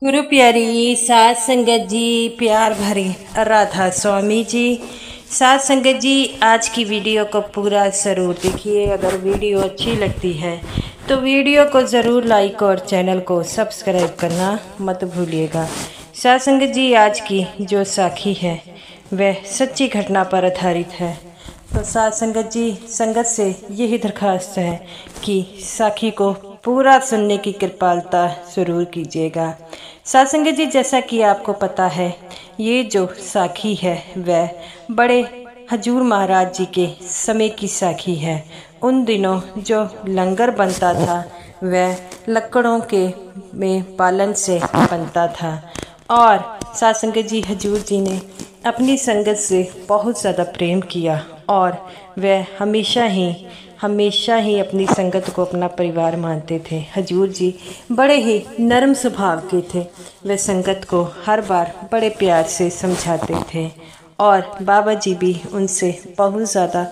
गुरु प्यारी सात संगत जी, प्यार भरे राधा स्वामी जी। सात संगत जी, आज की वीडियो को पूरा ज़रूर देखिए। अगर वीडियो अच्छी लगती है तो वीडियो को ज़रूर लाइक और चैनल को सब्सक्राइब करना मत भूलिएगा। सात संगत जी, आज की जो साखी है वह सच्ची घटना पर आधारित है। तो सात संगत जी, संगत से यही दरख्वास्त है कि साखी को पूरा सुनने की कृपालता ज़रूर कीजिएगा। सात संगत जी, जैसा कि आपको पता है, ये जो साखी है वह बड़े हजूर महाराज जी के समय की साखी है। उन दिनों जो लंगर बनता था वह लकड़ों के में पालन से बनता था। और सात संगत जी, हजूर जी ने अपनी संगत से बहुत ज़्यादा प्रेम किया और वह हमेशा ही अपनी संगत को अपना परिवार मानते थे। हजूर जी बड़े ही नरम स्वभाव के थे। वे संगत को हर बार बड़े प्यार से समझाते थे और बाबा जी भी उनसे बहुत ज़्यादा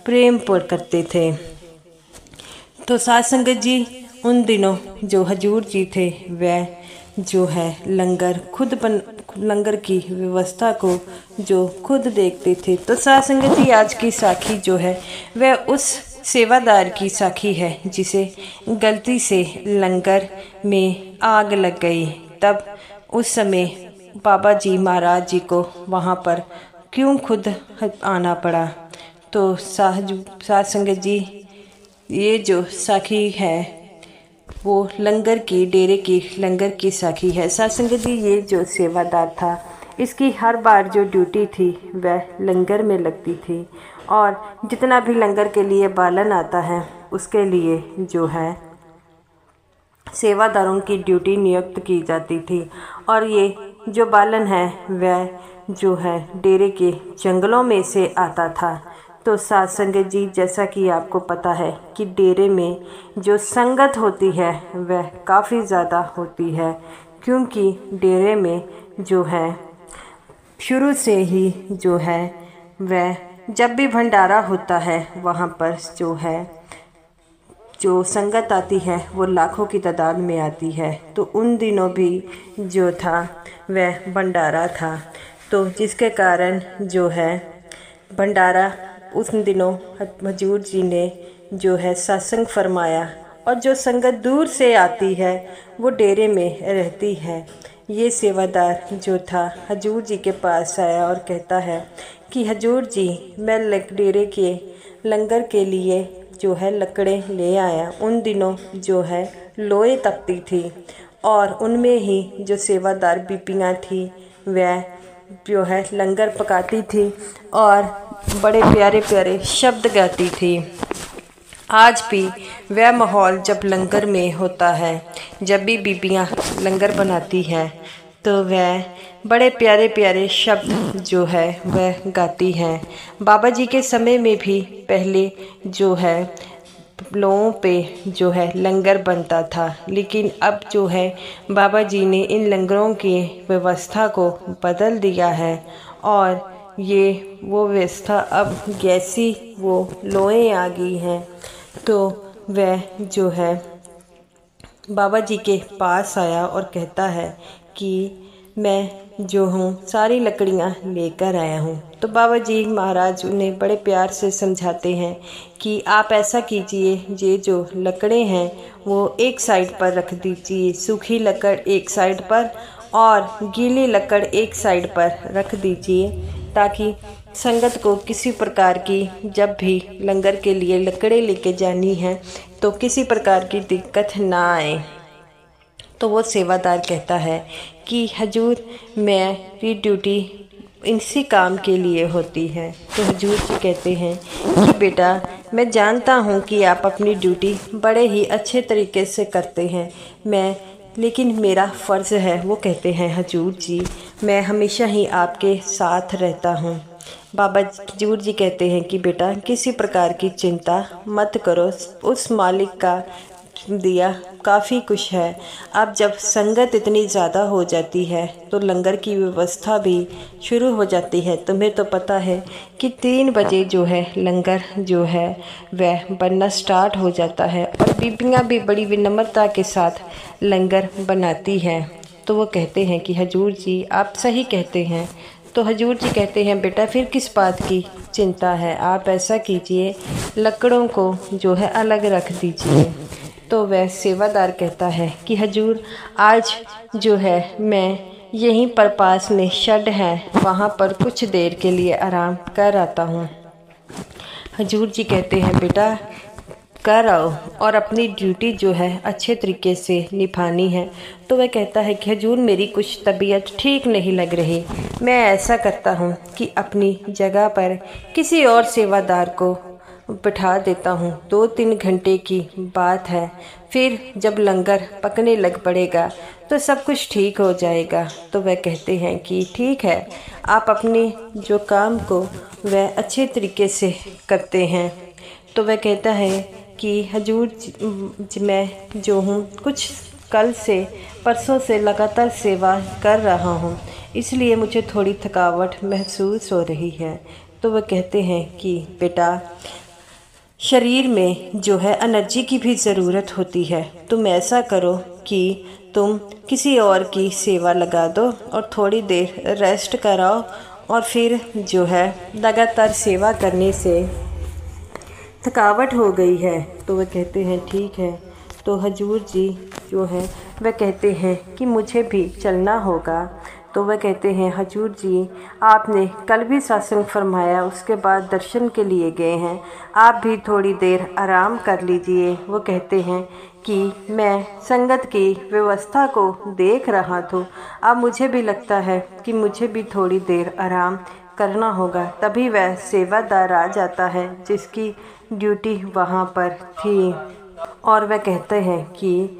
प्रेम पूर्ण करते थे। तो सात संगत जी, उन दिनों जो हजूर जी थे वह जो है लंगर की व्यवस्था को जो खुद देखते थे। तो सात संगत जी, आज की साखी जो है वह उस सेवादार की साखी है जिसे गलती से लंगर में आग लग गई। तब उस समय बाबा जी महाराज जी को वहाँ पर क्यों खुद आना पड़ा। तो सात संगत जी, ये जो साखी है वो लंगर की साखी है। सात संगत जी, ये जो सेवादार था इसकी हर बार जो ड्यूटी थी वह लंगर में लगती थी और जितना भी लंगर के लिए बालन आता है उसके लिए जो है सेवादारों की ड्यूटी नियुक्त की जाती थी। और ये जो बालन है वह जो है डेरे के जंगलों में से आता था। तो सात संगत जी, जैसा कि आपको पता है कि डेरे में जो संगत होती है वह काफ़ी ज़्यादा होती है, क्योंकि डेरे में जो है शुरू से ही जो है वह जब भी भंडारा होता है वहाँ पर जो संगत आती है वो लाखों की तादाद में आती है। तो उन दिनों भी जो था वह भंडारा था, तो जिसके कारण जो है भंडारा उस दिनों हजूर जी ने जो है सत्संग फरमाया और जो संगत दूर से आती है वो डेरे में रहती है। ये सेवादार जो था हजूर जी के पास आया और कहता है कि हजूर जी, मैं डेरे के लंगर के लिए जो है लकड़ें ले आया। उन दिनों जो है लोए तपती थी और उनमें ही जो सेवादार बीपियाँ थी वह जो है लंगर पकाती थी और बड़े प्यारे प्यारे शब्द गाती थी। आज भी वह माहौल जब लंगर में होता है, जब भी बीबियाँ लंगर बनाती हैं तो वह बड़े प्यारे प्यारे शब्द जो है वह गाती हैं। बाबा जी के समय में भी पहले जो है लोगों पे जो है लंगर बनता था, लेकिन अब जो है बाबा जी ने इन लंगरों की व्यवस्था को बदल दिया है और ये वो व्यवस्था अब गैसी वो लोएं आ गई हैं। तो वह जो है बाबा जी के पास आया और कहता है कि मैं जो हूँ सारी लकड़ियाँ लेकर आया हूँ। तो बाबा जी महाराज उन्हें बड़े प्यार से समझाते हैं कि आप ऐसा कीजिए, ये जो लकड़ें हैं वो एक साइड पर रख दीजिए, सूखी लकड़ एक साइड पर और गीली लकड़ एक साइड पर रख दीजिए, ताकि संगत को किसी प्रकार की जब भी लंगर के लिए लकड़ें लेके जानी है तो किसी प्रकार की दिक्कत ना आए। तो वो सेवादार कहता है कि हजूर, मेरी ड्यूटी इसी काम के लिए होती है। तो हजूर जी कहते हैं कि बेटा, मैं जानता हूँ कि आप अपनी ड्यूटी बड़े ही अच्छे तरीके से करते हैं, लेकिन मेरा फ़र्ज़ है। वो कहते हैं हजूर जी, मैं हमेशा ही आपके साथ रहता हूँ। बाबा हजूर जी कहते हैं कि बेटा, किसी प्रकार की चिंता मत करो, उस मालिक का दिया काफ़ी कुछ है। अब जब संगत इतनी ज़्यादा हो जाती है तो लंगर की व्यवस्था भी शुरू हो जाती है। तुम्हें तो पता है कि 3 बजे जो है लंगर जो है वह बनना स्टार्ट हो जाता है और बीबियाँ भी बड़ी विनम्रता के साथ लंगर बनाती हैं। तो वो कहते हैं कि हजूर जी आप सही कहते हैं। तो हजूर जी कहते हैं बेटा फिर किस बात की चिंता है, आप ऐसा कीजिए लकड़ों को जो है अलग रख दीजिए। तो वह सेवादार कहता है कि हजूर आज जो है मैं यहीं पर पास में शेड है वहाँ पर कुछ देर के लिए आराम कर आता हूँ। हजूर जी कहते हैं बेटा कर आओ और अपनी ड्यूटी जो है अच्छे तरीके से निभानी है। तो वह कहता है कि हजूर मेरी कुछ तबीयत ठीक नहीं लग रही, मैं ऐसा करता हूँ कि अपनी जगह पर किसी और सेवादार को बिठा देता हूँ, 2-3 घंटे की बात है, फिर जब लंगर पकने लग पड़ेगा तो सब कुछ ठीक हो जाएगा। तो वह कहते हैं कि ठीक है, आप अपने जो काम को वह अच्छे तरीके से करते हैं। तो वह कहता है कि हजूर मैं जो हूँ कुछ कल से परसों से लगातार सेवा कर रहा हूँ, इसलिए मुझे थोड़ी थकावट महसूस हो रही है। तो वह कहते हैं कि बेटा शरीर में जो है एनर्जी की भी ज़रूरत होती है, तुम ऐसा करो कि तुम किसी और की सेवा लगा दो और थोड़ी देर रेस्ट कराओ और फिर जो है लगातार सेवा करने से थकावट हो गई है। तो वह कहते हैं ठीक है। तो हजूर जी जो है वह कहते हैं कि मुझे भी चलना होगा। तो वह कहते हैं हजूर जी आपने कल भी सत्संग फरमाया, उसके बाद दर्शन के लिए गए हैं, आप भी थोड़ी देर आराम कर लीजिए। वो कहते हैं कि मैं संगत की व्यवस्था को देख रहा था, अब मुझे भी लगता है कि मुझे भी थोड़ी देर आराम करना होगा। तभी वह सेवादार आ जाता है जिसकी ड्यूटी वहाँ पर थी और वह कहते हैं कि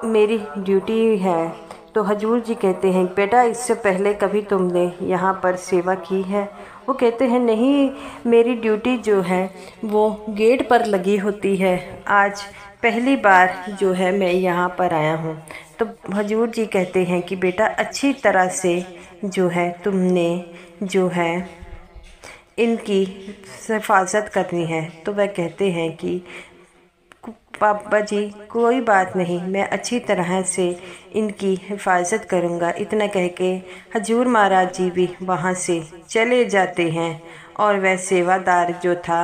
मेरी ड्यूटी है। तो हजूर जी कहते हैं बेटा इससे पहले कभी तुमने यहाँ पर सेवा की है? वो कहते हैं नहीं, मेरी ड्यूटी जो है वो गेट पर लगी होती है, आज पहली बार जो है मैं यहाँ पर आया हूँ। तो हजूर जी कहते हैं कि बेटा अच्छी तरह से जो है तुमने जो है इनकी हिफाजत करनी है। तो वह कहते हैं कि पापा जी कोई बात नहीं, मैं अच्छी तरह से इनकी हिफाजत करूँगा। इतना कह के हजूर महाराज जी भी वहाँ से चले जाते हैं और वह सेवादार जो था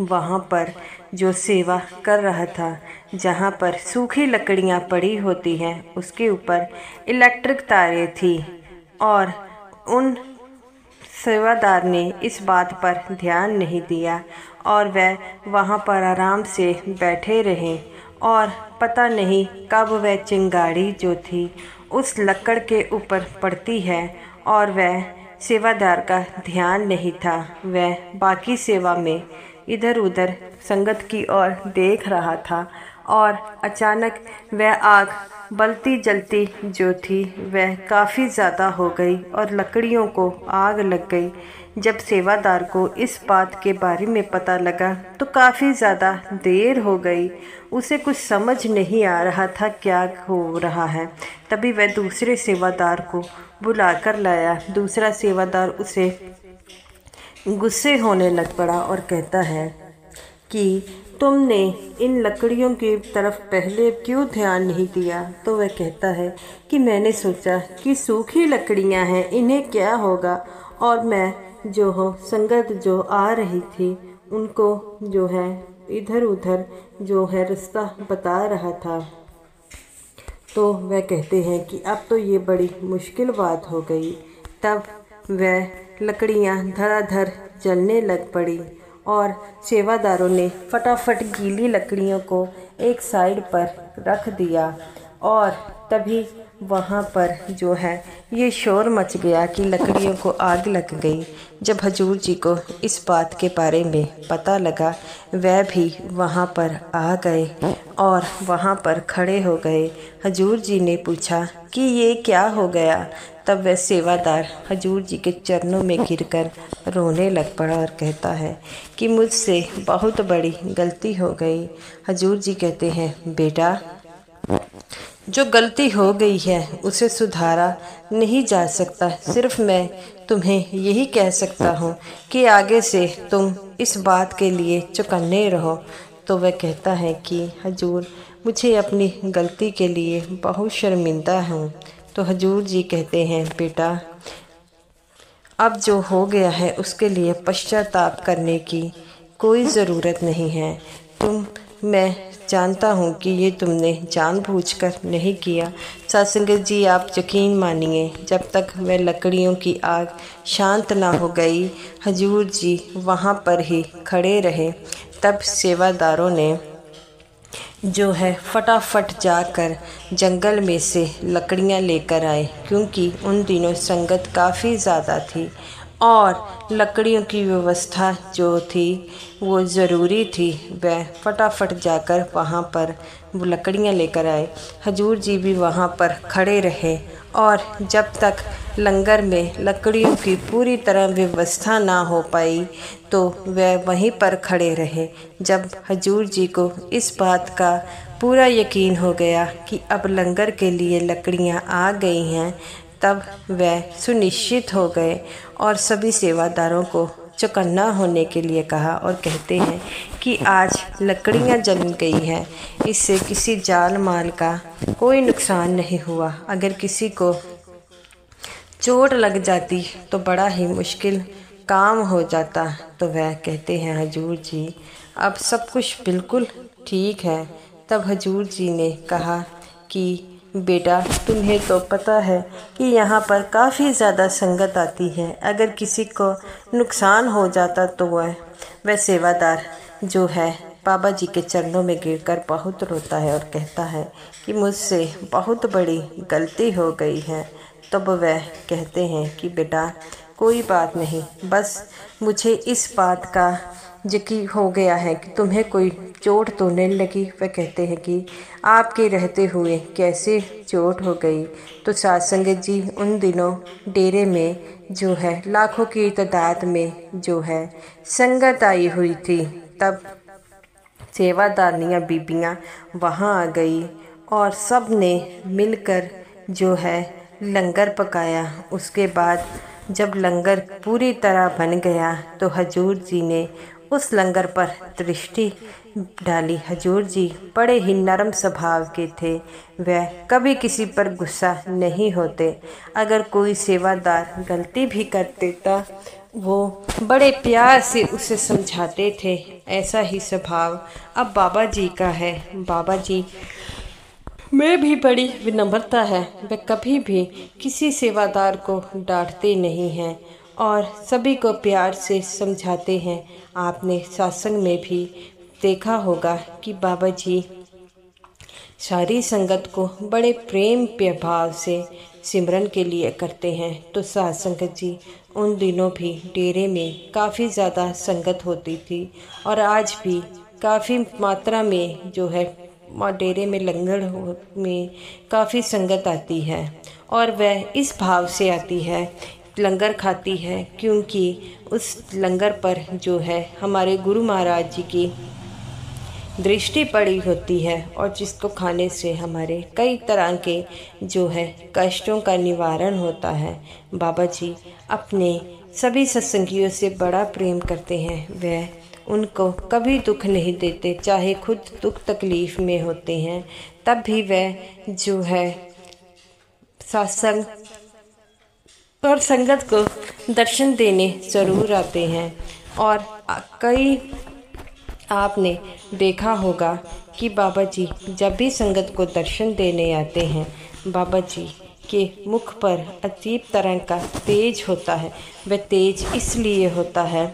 वहाँ पर जो सेवा कर रहा था, जहाँ पर सूखी लकड़ियाँ पड़ी होती हैं उसके ऊपर इलेक्ट्रिक तारें थी और उन सेवादार ने इस बात पर ध्यान नहीं दिया और वह वहाँ पर आराम से बैठे रहे और पता नहीं कब वह चिंगारी जो थी उस लकड़ के ऊपर पड़ती है और वह सेवादार का ध्यान नहीं था, वह बाकी सेवा में इधर उधर संगत की ओर देख रहा था और अचानक वह आग बलती जलती जो थी वह काफ़ी ज़्यादा हो गई और लकड़ियों को आग लग गई। जब सेवादार को इस बात के बारे में पता लगा तो काफ़ी ज़्यादा देर हो गई, उसे कुछ समझ नहीं आ रहा था क्या हो रहा है। तभी वह दूसरे सेवादार को बुलाकर लाया। दूसरा सेवादार उसे गुस्से होने लग पड़ा और कहता है कि तुमने इन लकड़ियों की तरफ पहले क्यों ध्यान नहीं दिया? तो वह कहता है कि मैंने सोचा कि सूखी लकड़ियां हैं, इन्हें क्या होगा, और मैं जो हो संगत जो आ रही थी उनको जो है इधर उधर जो है रास्ता बता रहा था। तो वह कहते हैं कि अब तो ये बड़ी मुश्किल बात हो गई। तब वह लकड़ियां धड़ाधड़ जलने लग पड़ी और सेवादारों ने फटाफट गीली लकड़ियों को एक साइड पर रख दिया और तभी वहाँ पर जो है ये शोर मच गया कि लकड़ियों को आग लग गई। जब हजूर जी को इस बात के बारे में पता लगा वह भी वहाँ पर आ गए और वहाँ पर खड़े हो गए। हजूर जी ने पूछा कि ये क्या हो गया? तब वह सेवादार हजूर जी के चरणों में गिरकर रोने लग पड़ा और कहता है कि मुझसे बहुत बड़ी गलती हो गई। हजूर जी कहते हैं बेटा जो गलती हो गई है उसे सुधारा नहीं जा सकता, सिर्फ मैं तुम्हें यही कह सकता हूँ कि आगे से तुम इस बात के लिए चौकन्ने रहो। तो वह कहता है कि हजूर मुझे अपनी गलती के लिए बहुत शर्मिंदा हूँ। तो हजूर जी कहते हैं, बेटा अब जो हो गया है उसके लिए पश्चाताप करने की कोई ज़रूरत नहीं है। मैं जानता हूँ कि ये तुमने जानबूझकर नहीं किया। सत्संगत जी, आप यकीन मानिए, जब तक वह लकड़ियों की आग शांत ना हो गई, हजूर जी वहाँ पर ही खड़े रहे। तब सेवादारों ने जो है फटाफट जाकर जंगल में से लकड़ियाँ लेकर आए, क्योंकि उन दिनों संगत काफ़ी ज़्यादा थी और लकड़ियों की व्यवस्था जो थी वो ज़रूरी थी। वह फटाफट जाकर वहाँ पर वो लकड़ियाँ लेकर आए। हजूर जी भी वहाँ पर खड़े रहे और जब तक लंगर में लकड़ियों की पूरी तरह व्यवस्था ना हो पाई तो वह वहीं पर खड़े रहे। जब हजूर जी को इस बात का पूरा यकीन हो गया कि अब लंगर के लिए लकड़ियाँ आ गई हैं, तब वह सुनिश्चित हो गए और सभी सेवादारों को चौकन्ना होने के लिए कहा और कहते हैं कि आज लकड़ियाँ जल गई हैं, इससे किसी जान माल का कोई नुकसान नहीं हुआ। अगर किसी को चोट लग जाती तो बड़ा ही मुश्किल काम हो जाता। तो वह कहते हैं, हजूर जी अब सब कुछ बिल्कुल ठीक है। तब हजूर जी ने कहा कि बेटा तुम्हें तो पता है कि यहाँ पर काफ़ी ज़्यादा संगत आती है, अगर किसी को नुकसान हो जाता तो वह सेवादार जो है बाबा जी के चरणों में गिरकर बहुत रोता है और कहता है कि मुझसे बहुत बड़ी गलती हो गई है। तब वह कहते हैं कि बेटा कोई बात नहीं, बस मुझे इस बात का यकीन हो गया है कि तुम्हें कोई चोट तो नहीं लगी। वह कहते हैं कि आपके रहते हुए कैसे चोट हो गई। तो साध संगत जी उन दिनों डेरे में जो है लाखों की तादाद में जो है संगत आई हुई थी। तब सेवादारनियाँ बीबियाँ वहाँ आ गई और सब ने मिलकर जो है लंगर पकाया। उसके बाद जब लंगर पूरी तरह बन गया तो हजूर जी ने उस लंगर पर दृष्टि डाली। हजूर जी बड़े ही नरम स्वभाव के थे, वह कभी किसी पर गुस्सा नहीं होते। अगर कोई सेवादार गलती भी कर देता वो बड़े प्यार से उसे समझाते थे। ऐसा ही स्वभाव अब बाबा जी का है। बाबा जी में भी बड़ी विनम्रता है, वे कभी भी किसी सेवादार को डांटते नहीं हैं और सभी को प्यार से समझाते हैं। आपने सत्संग में भी देखा होगा कि बाबा जी सारी संगत को बड़े प्रेम भाव से सिमरन के लिए करते हैं। तो साध संगत जी उन दिनों भी डेरे में काफ़ी ज़्यादा संगत होती थी और आज भी काफ़ी मात्रा में जो है डेरे में लंगर में काफ़ी संगत आती है और वह इस भाव से आती है, लंगर खाती है, क्योंकि उस लंगर पर जो है हमारे गुरु महाराज जी की दृष्टि पड़ी होती है और जिसको खाने से हमारे कई तरह के जो है कष्टों का निवारण होता है। बाबा जी अपने सभी सत्संगियों से बड़ा प्रेम करते हैं, वह उनको कभी दुख नहीं देते, चाहे खुद दुख तकलीफ़ में होते हैं तब भी वह जो है सत्संग और संगत को दर्शन देने ज़रूर आते हैं। और कई आपने देखा होगा कि बाबा जी जब भी संगत को दर्शन देने आते हैं, बाबा जी के मुख पर अजीब तरह का तेज होता है। वह तेज इसलिए होता है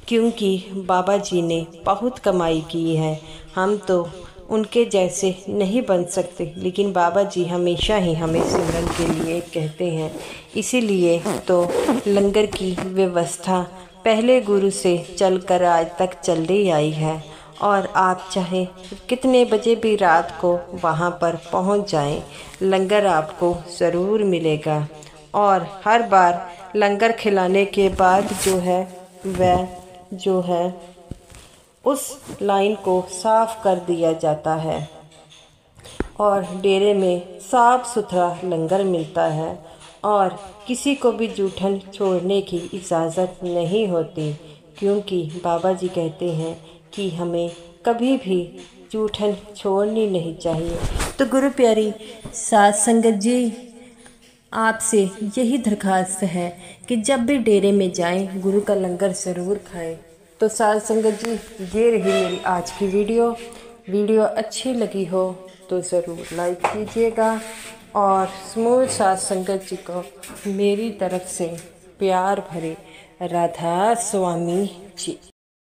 क्योंकि बाबा जी ने बहुत कमाई की है। हम तो उनके जैसे नहीं बन सकते, लेकिन बाबा जी हमेशा ही हमें सिमरन के लिए कहते हैं। इसीलिए तो लंगर की व्यवस्था पहले गुरु से चलकर आज तक चल रही आई है और आप चाहे कितने बजे भी रात को वहाँ पर पहुँच जाएं, लंगर आपको ज़रूर मिलेगा। और हर बार लंगर खिलाने के बाद जो है वह जो है उस लाइन को साफ कर दिया जाता है और डेरे में साफ सुथरा लंगर मिलता है और किसी को भी जूठन छोड़ने की इजाज़त नहीं होती, क्योंकि बाबा जी कहते हैं कि हमें कभी भी जूठन छोड़नी नहीं चाहिए। तो गुरु प्यारी साध संगत जी, आपसे यही दरख्वास्त है कि जब भी डेरे में जाएं गुरु का लंगर ज़रूर खाएं। तो साध संगत जी, ये रही मेरी आज की वीडियो अच्छी लगी हो तो ज़रूर लाइक कीजिएगा और समूह साध संगत जी को मेरी तरफ से प्यार भरे राधा स्वामी जी।